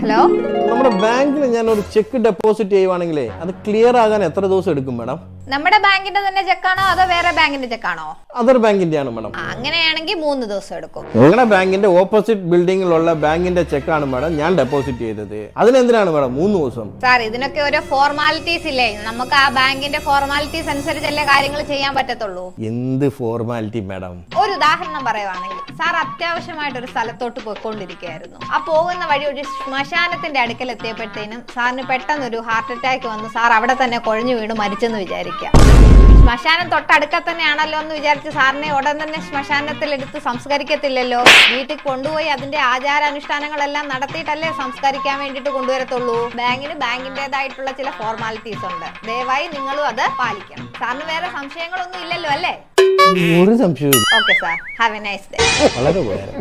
Hello, നമ്മുടെ ബാങ്കിൽ ഞാൻ ഒരു ചെക്ക് ഡെപ്പോസിറ്റ് ചെയ്യുവാണെങ്കിലേ അത് ക്ലിയർ ആകാൻ എത്ര ദിവസം എടുക്കും മാഡം? നമ്മുടെ ബാങ്കിന്റെ തന്നെ ചെക്കാണോ അതോ വേറെ ബാങ്കിന്റെ ചെക്കാണോ? അതർ ബാങ്കിന്റെ ആണ് മാഡം. അങ്ങനെയാണെങ്കിൽ 3 ദിവസം എടുക്കും. നിങ്ങളുടെ ബാങ്കിന്റെ ഓപ്പോസിറ്റ് ബിൽഡിംഗിലുള്ള ബാങ്കിന്റെ ചെക്കാണ് മാഡം ഞാൻ ഡെപ്പോസിറ്റ് ചെയ്തത്. അതിനെന്തിനാണ് മാഡം 3 ദിവസം? സാർ, ഇതിനൊക്കെ ഓരോ ഫോർമാലിറ്റീസ് ഇല്ലേ? നമുക്ക് ആ ബാങ്കിന്റെ ഫോർമാലിറ്റീസ് അനുസരിച്ചല്ലേ കാര്യങ്ങൾ ചെയ്യാൻ പറ്റത്തുള്ളൂ. എന്ത് ഫോർമാലിറ്റി മാഡം? ഒരു ഉദാഹരണം പറയുവാണെങ്കിൽ, സാർ അത്യാവശ്യമായിട്ട് ഒരു സ്ഥലത്തോട്ട് പോയിക്കൊണ്ടിരിക്കുകയായിരുന്നു. ആ പോകുന്ന വഴി ഒരു ശ്മശാനത്തിന്റെ അടുക്കൽ എത്തിയപ്പോഴത്തേനും സാറിന് പെട്ടെന്നൊരു ഹാർട്ട് അറ്റാക്ക് വന്നു. സാർ അവിടെ തന്നെ കുഴഞ്ഞു വീണ് മരിച്ചെന്ന് വിചാരിക്കുക. ശ്മശാനം തൊട്ടടുക്ക തന്നെയാണല്ലോ എന്ന് വിചാരിച്ച് സാറിനെ ഉടൻ തന്നെ ശ്മശാനത്തിൽ എടുത്ത് സംസ്കരിക്കത്തില്ലല്ലോ. വീട്ടിൽ കൊണ്ടുപോയി അതിന്റെ ആചാരാനുഷ്ഠാനങ്ങളെല്ലാം നടത്തിയിട്ടല്ലേ സംസ്കരിക്കാൻ വേണ്ടിയിട്ട് കൊണ്ടുവരത്തുള്ളൂ. ബാങ്കിന് ബാങ്കിന്റേതായിട്ടുള്ള ചില ഫോർമാലിറ്റീസ് ഉണ്ട്. ദയവായി നിങ്ങളും അത് പാലിക്കണം. സാറിന് വേറെ സംശയങ്ങളൊന്നും ഇല്ലല്ലോ അല്ലേ? ഒരു സംശയവും. Okay sir, have A nice day. വളരെ ഉപകാരം.